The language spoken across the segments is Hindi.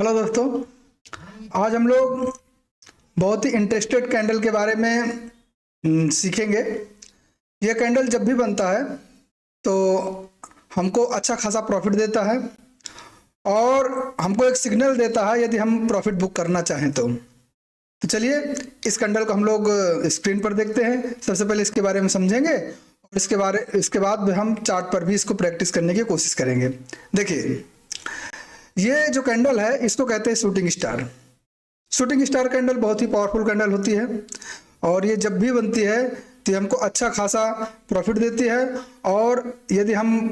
हेलो दोस्तों, आज हम लोग बहुत ही इंटरेस्टेड कैंडल के बारे में सीखेंगे। यह कैंडल जब भी बनता है तो हमको अच्छा खासा प्रॉफिट देता है और हमको एक सिग्नल देता है यदि हम प्रॉफिट बुक करना चाहें तो चलिए इस कैंडल को हम लोग स्क्रीन पर देखते हैं। सबसे पहले इसके बारे में समझेंगे और इसके बाद हम चार्ट पर भी इसको प्रैक्टिस करने की कोशिश करेंगे। देखिए, ये जो कैंडल है इसको कहते हैं shooting star. Shooting star candle बहुत ही पावरफुल कैंडल होती है और ये जब भी बनती है तो हमको अच्छा खासा प्रॉफिट देती है और यदि हम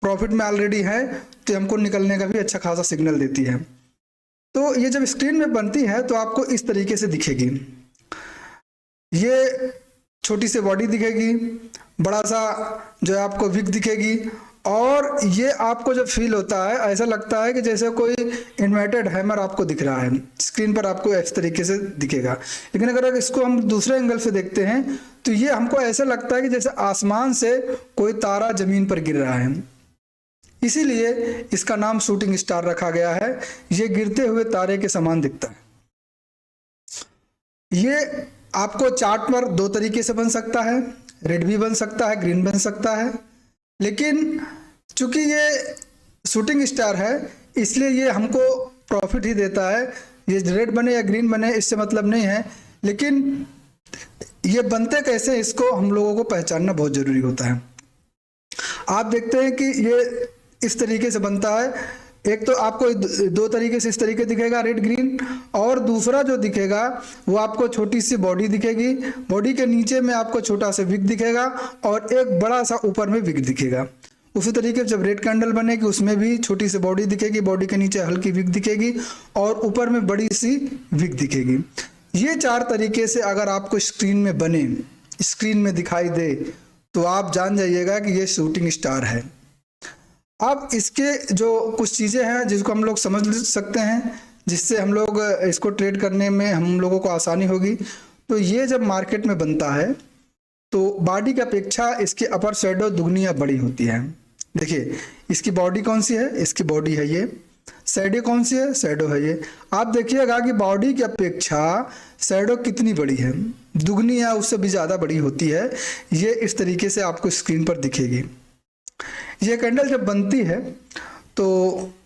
प्रॉफिट में ऑलरेडी हैं तो हमको निकलने का भी अच्छा खासा सिग्नल देती है। तो ये जब स्क्रीन में बनती है तो आपको इस तरीके से दिखेगी। ये छोटी सी बॉडी दिखेगी, बड़ा सा जो है आपको विक दिखेगी और ये आपको जब फील होता है ऐसा लगता है कि जैसे कोई इन्वर्टेड हैमर आपको दिख रहा है। स्क्रीन पर आपको इस तरीके से दिखेगा, लेकिन अगर इसको हम दूसरे एंगल से देखते हैं तो ये हमको ऐसा लगता है कि जैसे आसमान से कोई तारा जमीन पर गिर रहा है। इसीलिए इसका नाम शूटिंग स्टार रखा गया है। ये गिरते हुए तारे के समान दिखता है। ये आपको चार्ट पर दो तरीके से बन सकता है, रेड भी बन सकता है, ग्रीन बन सकता है। लेकिन चूंकि ये शूटिंग स्टार है इसलिए ये हमको प्रॉफिट ही देता है। ये रेड बने या ग्रीन बने इससे मतलब नहीं है, लेकिन ये बनते कैसे इसको हम लोगों को पहचानना बहुत ज़रूरी होता है। आप देखते हैं कि ये इस तरीके से बनता है। एक तो आपको दो तरीके से इस तरीके दिखेगा, रेड ग्रीन, और दूसरा जो दिखेगा वो आपको छोटी सी बॉडी दिखेगी। बॉडी के नीचे में आपको छोटा सा विक दिखेगा और एक बड़ा सा ऊपर में विक दिखेगा। उसी तरीके से जब रेड कैंडल बनेगी उसमें भी छोटी सी बॉडी दिखेगी, बॉडी के नीचे हल्की विक दिखेगी और ऊपर में बड़ी सी विक दिखेगी। ये चार तरीके से अगर आपको स्क्रीन में बने, स्क्रीन में दिखाई दे, तो आप जान जाइएगा कि ये शूटिंग स्टार है। अब इसके जो कुछ चीज़ें हैं जिसको हम लोग समझ सकते हैं, जिससे हम लोग इसको ट्रेड करने में हम लोगों को आसानी होगी। तो ये जब मार्केट में बनता है तो बॉडी की अपेक्षा इसकी अपर शैडो दुगनी या बड़ी होती है। देखिए, इसकी बॉडी कौन सी है? इसकी बॉडी है ये। शैडो कौन सी है? शैडो है ये। आप देखिएगा कि बॉडी की अपेक्षा शैडो कितनी बड़ी है, दुगनी या उससे भी ज़्यादा बड़ी होती है। ये इस तरीके से आपको स्क्रीन पर दिखेगी। ये कैंडल जब बनती है तो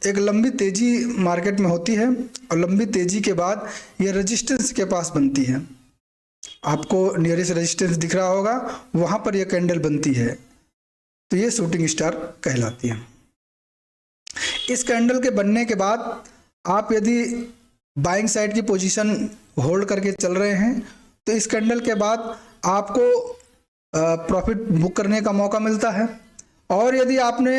एक लंबी तेजी मार्केट में होती है और लंबी तेजी के बाद ये रेजिस्टेंस के पास बनती है। आपको नियरेस्ट रेजिस्टेंस दिख रहा होगा, वहां पर ये कैंडल बनती है, तो ये शूटिंग स्टार कहलाती है। इस कैंडल के बनने के बाद आप यदि बाइंग साइड की पोजीशन होल्ड करके चल रहे हैं तो इस कैंडल के बाद आपको प्रॉफिट बुक करने का मौका मिलता है। और यदि आपने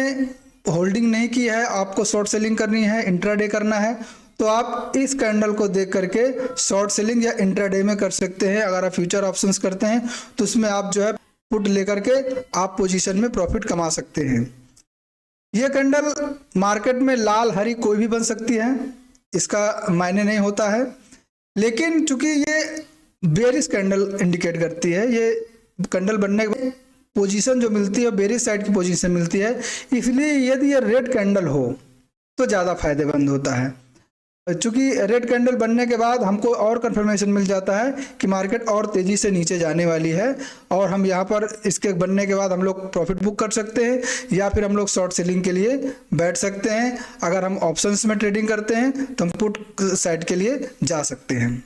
होल्डिंग नहीं की है, आपको शॉर्ट सेलिंग करनी है, इंट्राडे करना है, तो आप इस कैंडल को देख करके शॉर्ट सेलिंग या इंट्राडे में कर सकते हैं। अगर आप फ्यूचर ऑप्शंस करते हैं तो उसमें आप जो है पुट लेकर के आप पोजीशन में प्रॉफिट कमा सकते हैं। यह कैंडल मार्केट में लाल हरी कोई भी बन सकती है, इसका मायने नहीं होता है। लेकिन चूंकि ये बेरिश कैंडल इंडिकेट करती है, ये कैंडल बनने के पोजीशन जो मिलती है बेरिश साइड की पोजीशन मिलती है, इसलिए यदि ये रेड कैंडल हो तो ज़्यादा फायदेमंद होता है। चूंकि रेड कैंडल बनने के बाद हमको और कंफर्मेशन मिल जाता है कि मार्केट और तेज़ी से नीचे जाने वाली है और हम यहाँ पर इसके बनने के बाद हम लोग प्रॉफिट बुक कर सकते हैं या फिर हम लोग शॉर्ट सेलिंग के लिए बैठ सकते हैं। अगर हम ऑप्शंस में ट्रेडिंग करते हैं तो हम पुट साइड के लिए जा सकते हैं।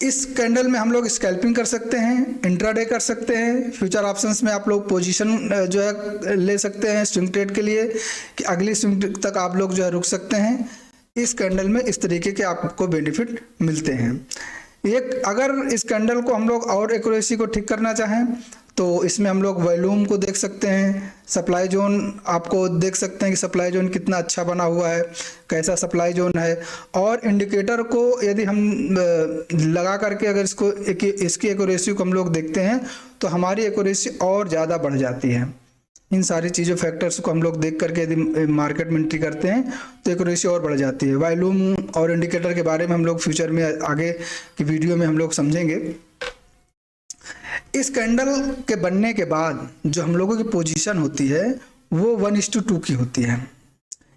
इस कैंडल में हम लोग स्कैल्पिंग कर सकते हैं, इंट्राडे कर सकते हैं। फ्यूचर ऑप्शंस में आप लोग पोजीशन जो है ले सकते हैं स्विंग ट्रेड के लिए कि अगली स्विंग तक आप लोग जो है रुक सकते हैं। इस कैंडल में इस तरीके के आपको बेनिफिट मिलते हैं। एक अगर इस कैंडल को हम लोग और एक्यूरेसी को ठीक करना चाहें तो इसमें हम लोग वॉल्यूम को देख सकते हैं, सप्लाई जोन आपको देख सकते हैं कि सप्लाई जोन कितना अच्छा बना हुआ है, कैसा सप्लाई जोन है। और इंडिकेटर को यदि हम लगा करके अगर इसकी एक्यूरेसी को हम लोग देखते हैं तो हमारी एक्यूरेसी और ज़्यादा बढ़ जाती है। इन सारी चीज़ों फैक्टर्स को हम लोग देख करके यदि मार्केट में एंट्री करते हैं तो एक्यूरेसी और बढ़ जाती है। वॉल्यूम और इंडिकेटर के बारे में हम लोग फ्यूचर में आगे की वीडियो में हम लोग समझेंगे। इस कैंडल के बनने के बाद जो हम लोगों की पोजीशन होती है वो 1:2 की होती है,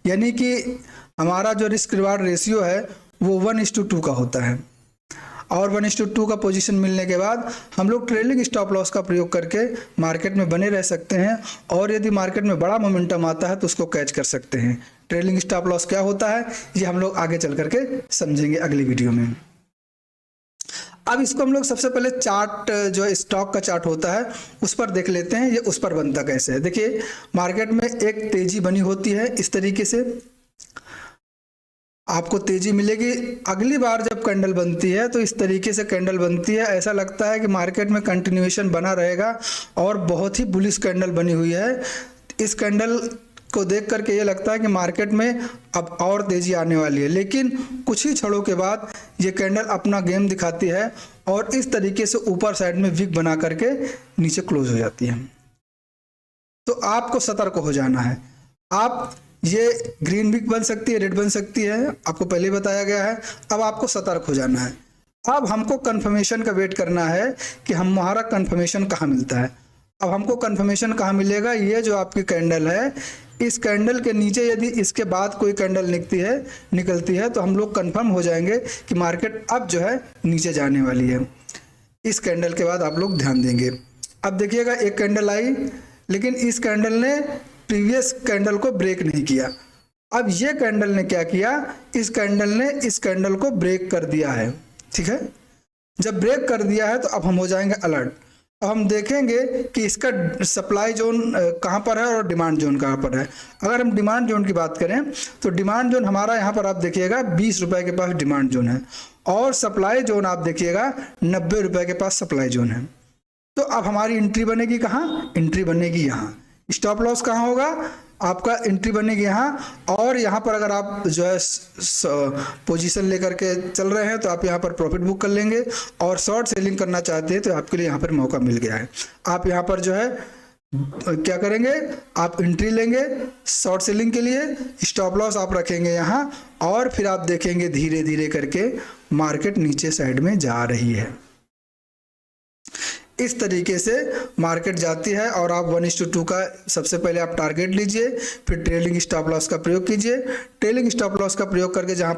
यानी कि हमारा जो रिस्क रिवार्ड रेशियो है वो 1:2 का होता है, और 1:2 का पोजीशन मिलने के बाद हम लोग ट्रेलिंग स्टॉप लॉस का प्रयोग करके मार्केट में बने रह सकते हैं, और यदि मार्केट में बड़ा मोमेंटम आता है तो उसको कैच कर सकते हैं। ट्रेलिंग स्टॉप लॉस क्या होता है ये हम लोग आगे चल करके समझेंगे अगली वीडियो में। अब इसको हम लोग सबसे पहले चार्ट, जो स्टॉक का चार्ट होता है उस पर देख लेते हैं, ये उस पर बनता कैसे है। देखिए मार्केट में एक तेजी बनी होती है, इस तरीके से आपको तेजी मिलेगी। अगली बार जब कैंडल बनती है तो इस तरीके से कैंडल बनती है, ऐसा लगता है कि मार्केट में कंटिन्यूएशन बना रहेगा, और बहुत ही बुलिश कैंडल बनी हुई है। इस कैंडल को देख करके ये लगता है कि मार्केट में अब और तेजी आने वाली है, लेकिन कुछ ही क्षणों के बाद ये कैंडल अपना गेम दिखाती है और इस तरीके से ऊपर साइड में विक बना करके नीचे क्लोज हो जाती है। तो आपको सतर्क हो जाना है। आप ये ग्रीन विक बन सकती है, रेड बन सकती है, आपको पहले ही बताया गया है। अब आपको सतर्क हो जाना है। अब हमको कंफर्मेशन का वेट करना है कि हमारा कंफर्मेशन कहाँ मिलता है। अब हमको कंफर्मेशन कहाँ मिलेगा, ये जो आपकी कैंडल है, इस कैंडल के नीचे यदि इसके बाद कोई कैंडल निकलती है तो हम लोग कंफर्म हो जाएंगे कि मार्केट अब जो है नीचे जाने वाली है। इस कैंडल के बाद आप लोग ध्यान देंगे। अब देखिएगा एक कैंडल आई, लेकिन इस कैंडल ने प्रीवियस कैंडल को ब्रेक नहीं किया। अब ये कैंडल ने क्या किया, इस कैंडल ने इस कैंडल को ब्रेक कर दिया है। ठीक है, जब ब्रेक कर दिया है तो अब हम हो जाएंगे अलर्ट। अब हम देखेंगे कि इसका सप्लाई जोन कहाँ पर है और डिमांड जोन कहाँ पर है। अगर हम डिमांड जोन की बात करें तो डिमांड जोन हमारा यहाँ पर आप देखिएगा 20 रुपए के पास डिमांड जोन है, और सप्लाई जोन आप देखिएगा 90 रुपए के पास सप्लाई जोन है। तो अब हमारी एंट्री बनेगी कहाँ, एंट्री बनेगी यहाँ। स्टॉप लॉस कहाँ होगा, आपका एंट्री बनेगी यहाँ, और यहाँ पर अगर आप जो है पोजीशन लेकर के चल रहे हैं तो आप यहाँ पर प्रॉफिट बुक कर लेंगे, और शॉर्ट सेलिंग करना चाहते हैं तो आपके लिए यहाँ पर मौका मिल गया है। आप यहाँ पर जो है क्या करेंगे, आप एंट्री लेंगे शॉर्ट सेलिंग के लिए, स्टॉप लॉस आप रखेंगे यहाँ, और फिर आप देखेंगे धीरे धीरे करके मार्केट नीचे साइड में जा रही है। इस तरीके से मार्केट जाती है, और आप 1:2 का सबसे पहले आप टारगेट लीजिए, फिर ट्रेलिंग स्टॉप लॉस का प्रयोग कीजिए। ट्रेलिंग स्टॉप लॉस का प्रयोग करके जहां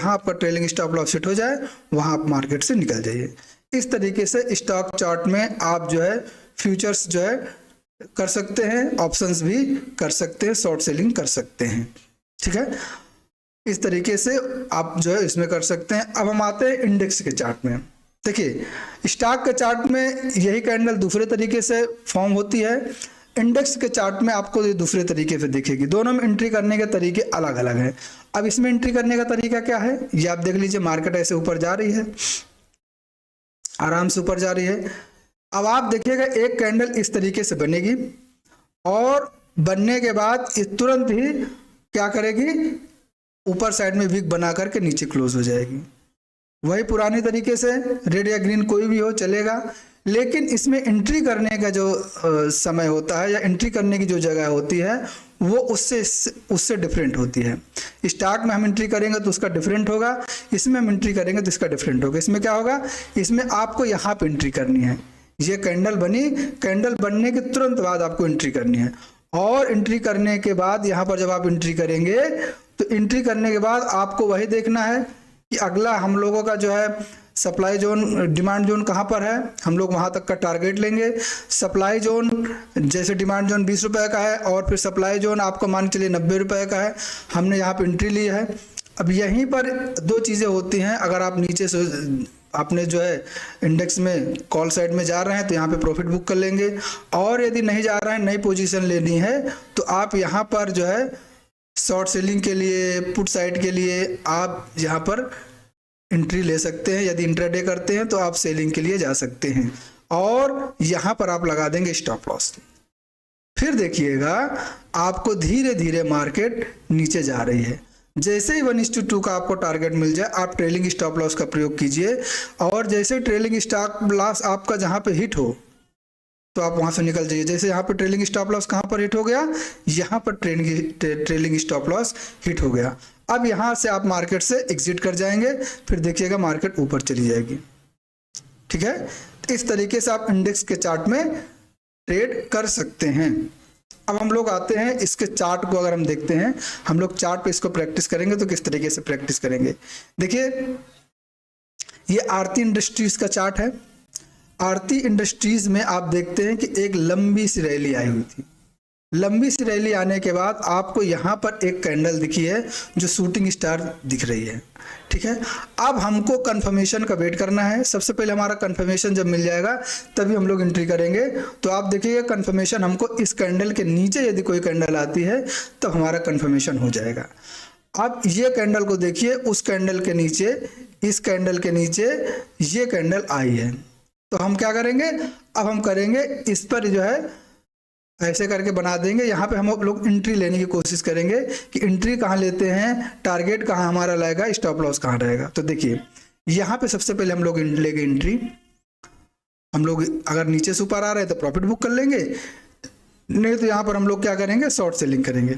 आपका ट्रेलिंग स्टॉप लॉस हिट हो जाए वहां आप मार्केट से निकल जाइए। इस तरीके से स्टॉक चार्ट में आप जो है फ्यूचर्स जो है कर सकते हैं, ऑप्शंस भी कर सकते हैं, शॉर्ट सेलिंग कर सकते हैं। ठीक है, इस तरीके से आप जो है इसमें कर सकते हैं। अब हम आते हैं इंडेक्स के चार्ट में। देखिए स्टॉक के चार्ट में यही कैंडल दूसरे तरीके से फॉर्म होती है, इंडेक्स के चार्ट में आपको ये दूसरे तरीके से दिखेगी। दोनों में एंट्री करने के तरीके अलग अलग हैं। अब इसमें एंट्री करने का तरीका क्या है, ये आप देख लीजिए। मार्केट ऐसे ऊपर जा रही है, आराम से ऊपर जा रही है। अब आप देखिएगा एक कैंडल इस तरीके से बनेगी, और बनने के बाद ये तुरंत ही क्या करेगी, ऊपर साइड में विक बना करके नीचे क्लोज हो जाएगी। वही पुराने तरीके से रेड या ग्रीन कोई भी हो चलेगा, लेकिन इसमें एंट्री करने का जो समय होता है या एंट्री करने की जो जगह होती है वो उससे डिफरेंट होती है। स्टॉक में हम एंट्री करेंगे तो उसका डिफरेंट होगा, इसमें हम एंट्री करेंगे तो इसका डिफरेंट होगा। इसमें क्या होगा, इसमें आपको यहाँ पे एंट्री करनी है। ये कैंडल बनी, कैंडल बनने के तुरंत बाद आपको एंट्री करनी है, और एंट्री करने के बाद यहाँ पर जब आप एंट्री करेंगे तो एंट्री करने के बाद आपको वही देखना है कि अगला हम लोगों का जो है सप्लाई जोन, डिमांड जोन कहाँ पर है, हम लोग वहाँ तक का टारगेट लेंगे। सप्लाई जोन जैसे डिमांड जोन 20 रुपए का है, और फिर सप्लाई जोन आपको मान के चलिए 90 रुपए का है, हमने यहाँ पे एंट्री ली है। अब यहीं पर दो चीज़ें होती हैं, अगर आप नीचे से आपने जो है इंडेक्स में कॉल साइड में जा रहे हैं तो यहाँ पे प्रॉफिट बुक कर लेंगे, और यदि नहीं जा रहे हैं, नई पोजीशन लेनी है तो आप यहाँ पर जो है शॉर्ट सेलिंग के लिए, पुट साइड के लिए आप यहाँ पर एंट्री ले सकते हैं। यदि इंट्राडे करते हैं तो आप सेलिंग के लिए जा सकते हैं, और यहाँ पर आप लगा देंगे स्टॉप लॉस। फिर देखिएगा आपको धीरे धीरे मार्केट नीचे जा रही है। जैसे ही 1:2 का आपको टारगेट मिल जाए आप ट्रेलिंग स्टॉप लॉस का प्रयोग कीजिए, और जैसे ट्रेलिंग स्टॉप लॉस आपका जहाँ पे हिट हो तो आप वहां से निकल जाइए। जैसे यहाँ पर ट्रेलिंग स्टॉप लॉस कहाँ पर हिट हो गया, यहाँ पर ट्रेलिंग स्टॉप लॉस हिट हो गया। अब यहाँ से आप मार्केट से एग्जिट कर जाएंगे, फिर देखिएगा मार्केट ऊपर चली जाएगी। ठीक है, इस तरीके से आप इंडेक्स के चार्ट में ट्रेड कर सकते हैं। अब हम लोग आते हैं इसके चार्ट को, अगर हम देखते हैं, हम लोग चार्ट पे इसको प्रैक्टिस करेंगे तो किस तरीके से प्रैक्टिस करेंगे। देखिए ये आरती इंडस्ट्रीज का चार्ट है। आरती इंडस्ट्रीज में आप देखते हैं कि एक लंबी सी रैली आई हुई थी। लंबी सी रैली आने के बाद आपको यहाँ पर एक कैंडल दिखी है जो शूटिंग स्टार दिख रही है, ठीक है। अब हमको कंफर्मेशन का वेट करना है। सबसे पहले हमारा कंफर्मेशन जब मिल जाएगा तभी हम लोग एंट्री करेंगे। तो आप देखिएगा कंफर्मेशन हमको इस कैंडल के नीचे यदि कोई कैंडल आती है तब हमारा कंफर्मेशन हो जाएगा। अब ये कैंडल को देखिए, उस कैंडल के नीचे, इस कैंडल के नीचे ये कैंडल आई है। तो हम क्या करेंगे, अब हम करेंगे इस पर जो है ऐसे करके बना देंगे। यहाँ पे हम लोग एंट्री लेने की कोशिश करेंगे कि एंट्री कहाँ लेते हैं, टारगेट कहाँ हमारा रहेगा, स्टॉप लॉस कहाँ रहेगा। तो देखिए यहाँ पे सबसे पहले हम लोग लेंगे एंट्री। हम लोग अगर नीचे से ऊपर आ रहे हैं तो प्रॉफिट बुक कर लेंगे, नहीं तो यहाँ पर हम लोग क्या करेंगे, शॉर्ट सेलिंग करेंगे।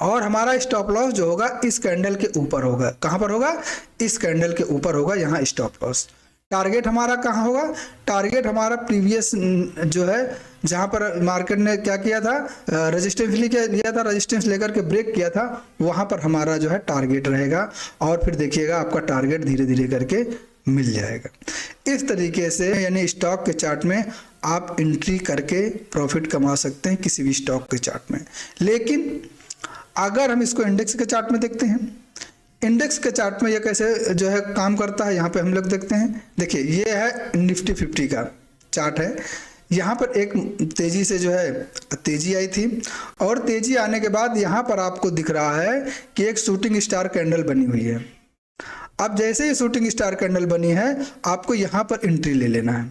और हमारा स्टॉप लॉस जो होगा इस कैंडल के ऊपर होगा। कहाँ पर होगा, इस कैंडल के ऊपर होगा, यहाँ स्टॉप लॉस। टारगेट हमारा कहाँ होगा, टारगेट हमारा प्रीवियस जो है जहाँ पर मार्केट ने क्या किया था, रेजिस्टेंस लिया था, रेजिस्टेंस लेकर के ब्रेक किया था, वहाँ पर हमारा जो है टारगेट रहेगा। और फिर देखिएगा आपका टारगेट धीरे धीरे करके मिल जाएगा। इस तरीके से यानी स्टॉक के चार्ट में आप एंट्री करके प्रॉफिट कमा सकते हैं किसी भी स्टॉक के चार्ट में। लेकिन अगर हम इसको इंडेक्स के चार्ट में देखते हैं, इंडेक्स के चार्ट में ये कैसे जो है काम करता है, यहाँ पे हम लोग देखते हैं। देखिए ये है निफ्टी 50 का चार्ट है। यहाँ पर एक तेजी से जो है तेजी आई थी, और तेजी आने के बाद यहाँ पर आपको दिख रहा है कि एक शूटिंग स्टार कैंडल बनी हुई है। अब जैसे ही शूटिंग स्टार कैंडल बनी है आपको यहाँ पर एंट्री ले लेना है।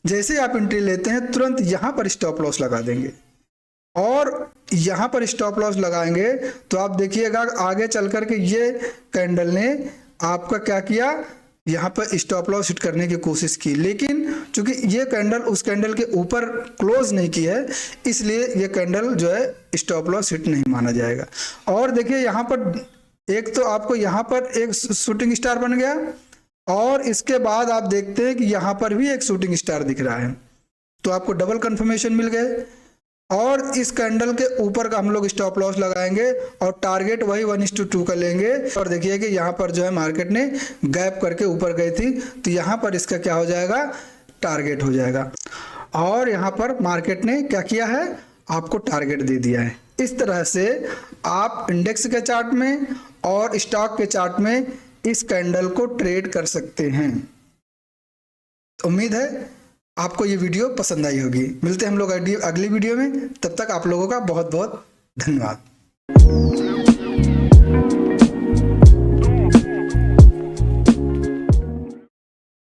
जैसे आप एंट्री लेते हैं तुरंत यहाँ पर स्टॉप लॉस लगा देंगे, और यहाँ पर स्टॉप लॉस लगाएंगे तो आप देखिएगा आगे चल कर के ये कैंडल ने आपका क्या किया, यहाँ पर स्टॉप लॉस हिट करने की कोशिश की। लेकिन चूंकि ये कैंडल उस कैंडल के ऊपर क्लोज नहीं की है, इसलिए ये कैंडल जो है स्टॉप लॉस हिट नहीं माना जाएगा। और देखिए यहाँ पर एक तो आपको यहाँ पर एक शूटिंग स्टार बन गया, और इसके बाद आप देखते हैं कि यहाँ पर भी एक शूटिंग स्टार दिख रहा है। तो आपको डबल कंफर्मेशन मिल गए। और इस कैंडल के ऊपर का हम लोग स्टॉप लॉस लगाएंगे और टारगेट वही 1:2 का लेंगे। और देखिए कि यहाँ पर जो है मार्केट ने गैप करके ऊपर गई थी, तो यहाँ पर इसका क्या हो जाएगा, टारगेट हो जाएगा। और यहाँ पर मार्केट ने क्या किया है, आपको टारगेट दे दिया है। इस तरह से आप इंडेक्स के चार्ट में और स्टॉक के चार्ट में इस कैंडल को ट्रेड कर सकते हैं। उम्मीद है आपको ये वीडियो पसंद आई होगी। मिलते हैं हम लोग अगली वीडियो में, तब तक आप लोगों का बहुत बहुत धन्यवाद।